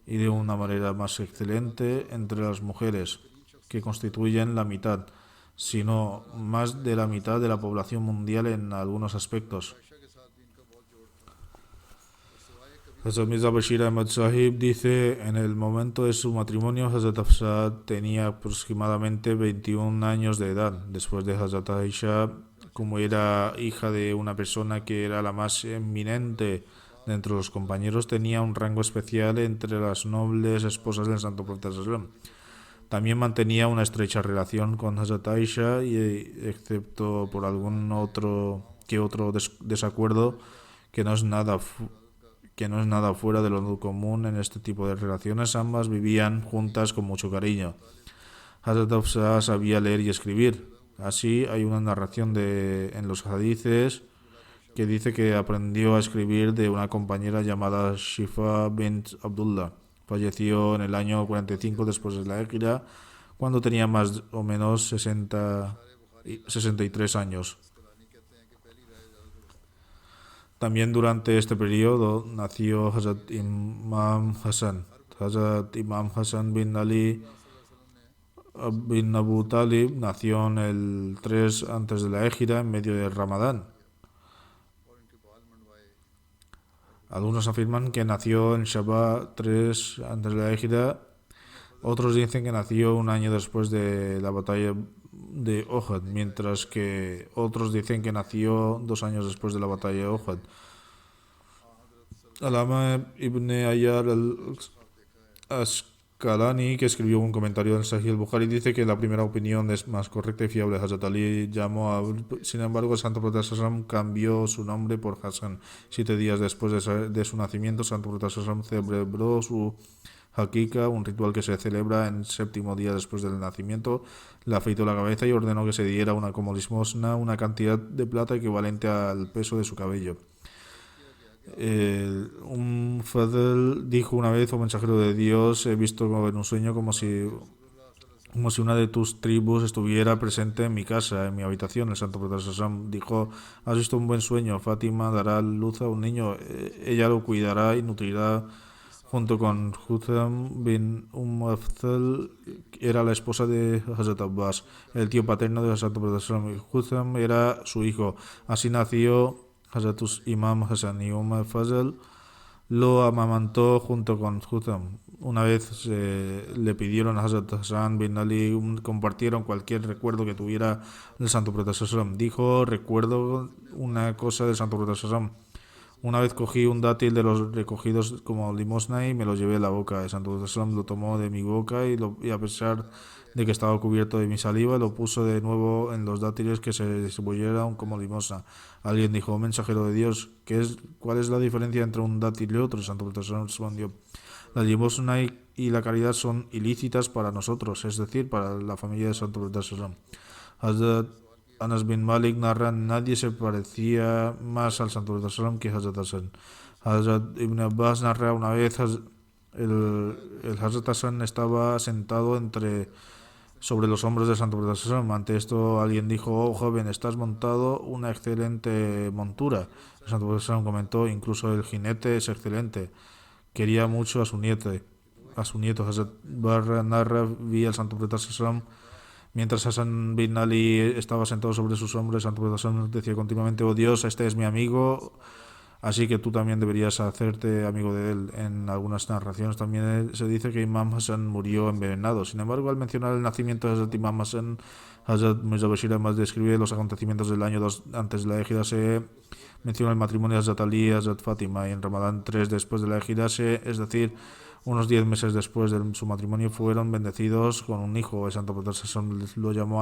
S3: y de una manera más excelente entre las mujeres, que constituyen la mitad, sino más de la mitad de la población mundial en algunos aspectos. Hazrat Mirza Bashir Ahmad Sahib dice: en el momento de su matrimonio, Hazrat Hafsa tenía aproximadamente 21 años de edad. Después de Hazrat Aisha, como era hija de una persona que era la más eminente de entre los compañeros, tenía un rango especial entre las nobles esposas del Santo Profeta Sallam. También mantenía una estrecha relación con Hazrat Aisha y, excepto por algún otro desacuerdo, que no es nada fuera de lo común en este tipo de relaciones, ambas vivían juntas con mucho cariño. Hazrat Hafsa sabía leer y escribir. Así, hay una narración en los hadices que dice que aprendió a escribir de una compañera llamada Shifa bint Abdullah. Falleció en el año 45 después de la Égira, cuando tenía más o menos 63 años. También durante este periodo nació Hazrat Imam Hassan. Hazrat Imam Hassan bin Ali bin Abu Talib nació en el 3 antes de la Égira, en medio del Ramadán. Algunos afirman que nació en Shabbat 3 antes de la Égira. Otros dicen que nació un año después de la batalla de Ohad, mientras que otros dicen que nació 2 años después de la batalla de Ohad. Alama ibn Ayyar al-Asqalani, que escribió un comentario en Sahih al-Bukhari, dice que la primera opinión es más correcta y fiable. Hazrat Ali llamó a... Sin embargo, el Santo Profeta Sallam cambió su nombre por Hassan. 7 días después de su nacimiento, el Santo Profeta Sallam celebró su Hakika, un ritual que se celebra en el 7º día después del nacimiento. Le afeitó la cabeza y ordenó que se diera como limosna una cantidad de plata equivalente al peso de su cabello. Un Fadl dijo una vez: oh mensajero de Dios, he visto en un sueño como si una de tus tribus estuviera presente en mi casa, en mi habitación. El Santo Profeta Sallam dijo: has visto un buen sueño. Fátima dará luz a un niño, ella lo cuidará y nutrirá junto con Hutham bin Afzal, era la esposa de Hazrat Abbas, el tío paterno de Hazrat Ibrahim. Hutham era su hijo. Así nació Hazrat Imam Hassan y Fazl lo amamantó junto con Hutham. Una vez le pidieron a Hazrat Hassan bin Ali, compartieron cualquier recuerdo que tuviera del Santo Profeta Sallam. Dijo: recuerdo una cosa del Santo Profeta Sallam. Una vez cogí un dátil de los recogidos como limosna y me lo llevé a la boca. El Santo Profeta Sallam lo tomó de mi boca y a pesar de que estaba cubierto de mi saliva, lo puso de nuevo en los dátiles que se distribuyeron como limosna. Alguien dijo: mensajero de Dios, ¿cuál es la diferencia entre un dátil y otro? El Santo Profeta Sallam respondió: la limosna y la caridad son ilícitas para nosotros, es decir, para la familia de Santo Profeta Sallam. Hazrat Anas bin Malik narra: nadie se parecía más al Santo Profeta Sallam que Hazrat Hassan. Hazrat Ibn Abbas narra: una vez el Hazrat Hassan estaba sentado sobre los hombros del Santo Profeta Sallam. Ante esto alguien dijo: oh joven, estás montado una excelente montura. El Santo Profeta Sallam comentó: incluso el jinete es excelente. Quería mucho a su nieto. Hazrat Barra narra: vi al Santo Profeta Sallam mientras Hassan bin Ali estaba sentado sobre sus hombros. El Santo Profeta Sallam decía continuamente: oh Dios, este es mi amigo, así que tú también deberías hacerte amigo de él. En algunas narraciones también se dice que Imam Hassan murió envenenado. Sin embargo, al mencionar el nacimiento de Hazrat Imam Hassan, Hazrat Mirza Bashir Ahmad describe los acontecimientos del año 2 antes de la égida. Se menciona el matrimonio de Hazrat Ali y Hazrat Fatima, y en Ramadán 3 después de la égida, es decir, unos 10 meses después de su matrimonio, fueron bendecidos con un hijo. El Santo Profeta lo llamó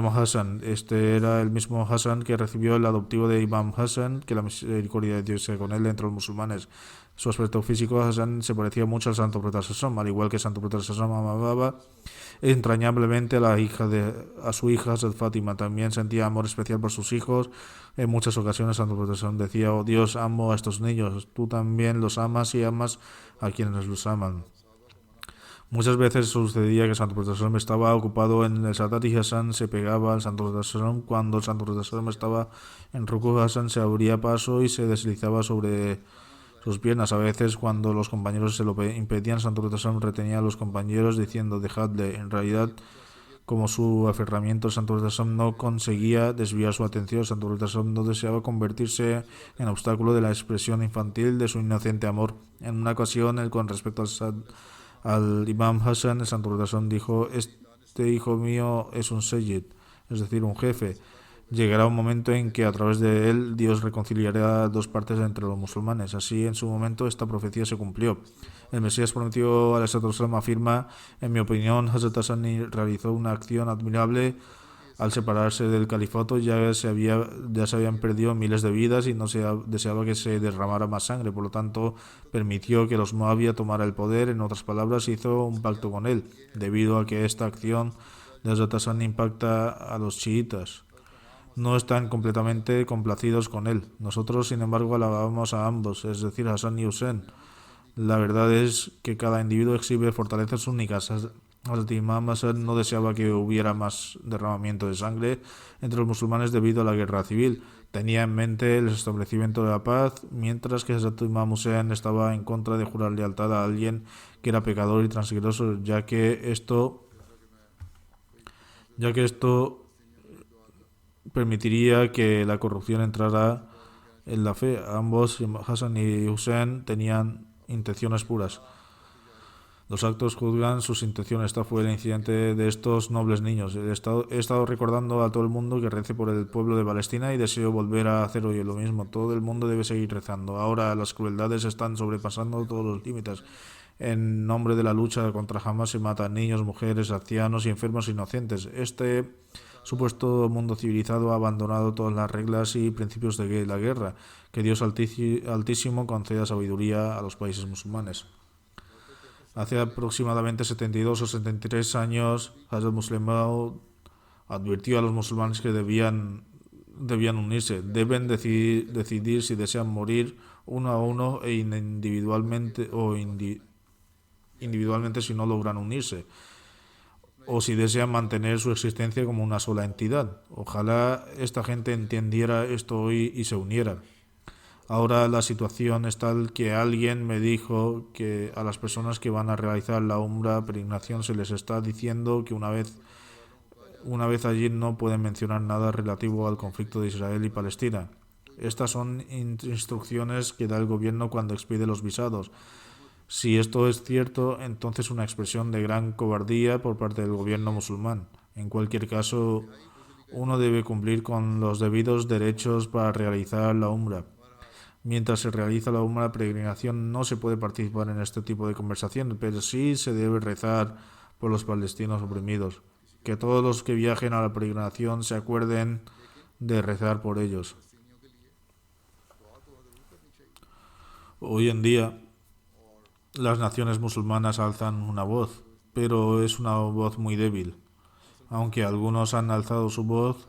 S3: Hassan. Este era el mismo Hassan que recibió el adoptivo de Imam Hassan, que la misericordia de Dios sea con él, entre los musulmanes. Su aspecto físico, Hassan, se parecía mucho al Santo Profeta Sallam, al igual que el Santo Profeta Sallam amaba entrañablemente a su hija Hazrat Fatima. También sentía amor especial por sus hijos. En muchas ocasiones Santo Profeta Sallam decía: oh Dios, amo a estos niños, tú también los amas y amas a quienes los aman. Muchas veces sucedía que el Santo Profeta Sallam estaba ocupado en el Sadat y Hassan se pegaba al Santo Profeta Sallam. Cuando el Santo Profeta Sallam estaba en ruku, Hassan se abría paso y se deslizaba sobre sus piernas. A veces, cuando los compañeros se lo impedían, el Santo Profeta Sallam retenía a los compañeros diciendo: dejadle. En realidad, como su aferramiento, el Santo Profeta Sallam no conseguía desviar su atención. El Santo Profeta Sallam no deseaba convertirse en obstáculo de la expresión infantil de su inocente amor. En una ocasión, con respecto al Imam Hassan, el Santo Profeta Sallam dijo: este hijo mío es un Sayyid, es decir, un jefe. Llegará un momento en que a través de él Dios reconciliará dos partes entre los musulmanes. Así, en su momento, esta profecía se cumplió. El Mesías prometió al Sallam afirma: en mi opinión, Hazrat Hassan realizó una acción admirable al separarse del califato. Ya se habían perdido miles de vidas y no se deseaba que se derramara más sangre. Por lo tanto, permitió que los Moabia tomara el poder. En otras palabras, hizo un pacto con él. Debido a que esta acción de Hazrat Hassan impacta a los chiitas, no están completamente complacidos con él. Nosotros, sin embargo, alabamos a ambos, es decir, a Hassan y Hussein. La verdad es que cada individuo exhibe fortalezas únicas. Hazrat Imam Hassan no deseaba que hubiera más derramamiento de sangre entre los musulmanes debido a la guerra civil. Tenía en mente el establecimiento de la paz, mientras que Hazrat Imam Hussein estaba en contra de jurar lealtad a alguien que era pecador y transgresor, ya que esto permitiría que la corrupción entrara en la fe. Ambos, Hassan y Hussein, tenían intenciones puras. Los actos juzgan sus intenciones. Esta fue el incidente de estos nobles niños. He estado recordando a todo el mundo que rece por el pueblo de Palestina y deseo volver a hacer hoy lo mismo. Todo el mundo debe seguir rezando. Ahora las crueldades están sobrepasando todos los límites. En nombre de la lucha contra Hamas se matan niños, mujeres, ancianos y enfermos inocentes. Este supuesto mundo civilizado ha abandonado todas las reglas y principios de la guerra. Que Dios Altísimo conceda sabiduría a los países musulmanes. Hace aproximadamente 72 o 73 años, Hazrat Muslim Maud advirtió a los musulmanes que debían unirse. Deben decidir si desean morir uno a uno e individualmente si no logran unirse, o si desean mantener su existencia como una sola entidad. Ojalá esta gente entendiera esto hoy y se uniera. Ahora la situación es tal que alguien me dijo que a las personas que van a realizar la Umra peregrinación se les está diciendo que una vez allí no pueden mencionar nada relativo al conflicto de Israel y Palestina. Estas son instrucciones que da el gobierno cuando expide los visados. Si esto es cierto, entonces una expresión de gran cobardía por parte del gobierno musulmán. En cualquier caso, uno debe cumplir con los debidos derechos para realizar la Umra. Mientras se realiza la Umra peregrinación no se puede participar en este tipo de conversación, pero sí se debe rezar por los palestinos oprimidos. Que todos los que viajen a la peregrinación se acuerden de rezar por ellos. Hoy en día las naciones musulmanas alzan una voz, pero es una voz muy débil. Aunque algunos han alzado su voz,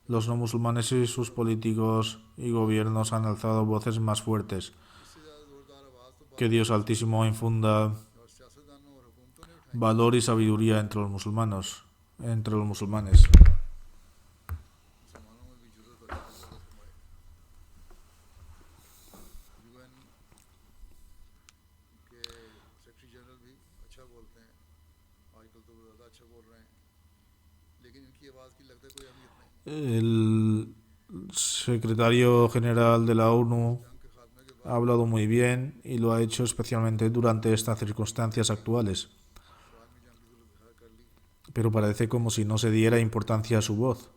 S3: los no musulmanes y sus políticos y gobiernos han alzado voces más fuertes. Que Dios Altísimo infunda valor y sabiduría entre los musulmanes.
S1: Secretary general भी अच्छा बोलते हैं, आजकल तो ज़्यादा अच्छा बोल रहे हैं, लेकिन इनकी आवाज़ की लगता है कोई अहमियत नहीं।
S3: El secretario general de la ONU ha hablado muy bien y lo ha hecho especialmente durante estas circunstancias actuales. Pero parece como si no se diera importancia a su voz.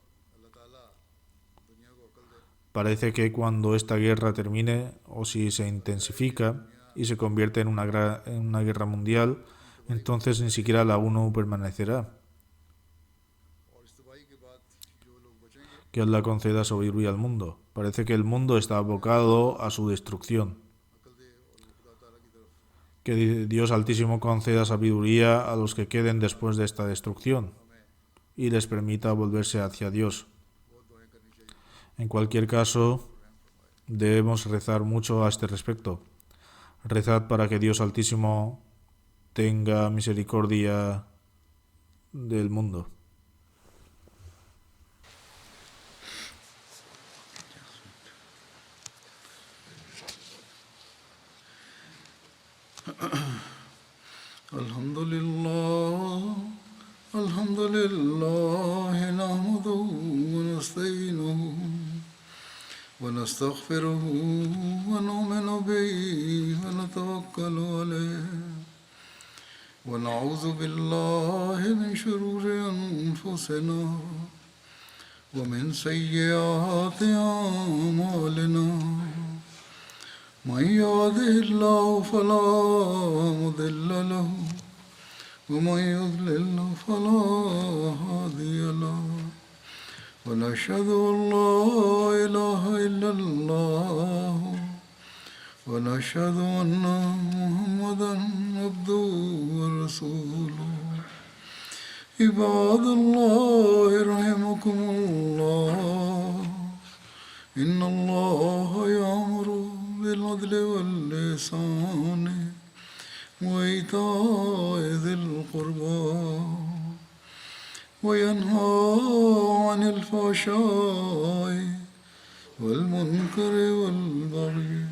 S3: Parece que cuando esta guerra termine o si se intensifica y se convierte en una guerra mundial, entonces ni siquiera la ONU permanecerá. Que Allah conceda sabiduría al mundo. Parece que el mundo está abocado a su destrucción. Que Dios Altísimo conceda sabiduría a los que queden después de esta destrucción y les permita volverse hacia Dios. En cualquier caso, debemos rezar mucho a este respecto. Rezad para que Dios Altísimo tenga misericordia del mundo.
S1: Alhamdulillah, nahmaduhu wa nasta'inuhu wa nastaghfiruhu wa nu'minu bihi wa natawakkalu alayhi wa na'udhu billahi min shururi anfusina wa min sayyiati a'malina. من يهده الله فلا مضل له ومن يضلل فلا هادي له ونشهد أن لا إله إلا الله ونشهد أن محمدا عبده ورسوله عباد الله رحمكم الله إن الله يأمر بالعدل والإحسان وإيتاء ذي القربى وينهى عن الفحشاء والمنكر والبغي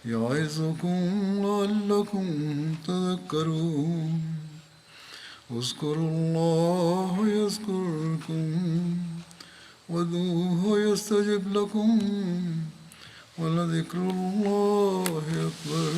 S1: يعظكم لعلكم تذكرون اذكروا الله يذكركم وادعوه يستجب لكم ولذكر الله أكبر.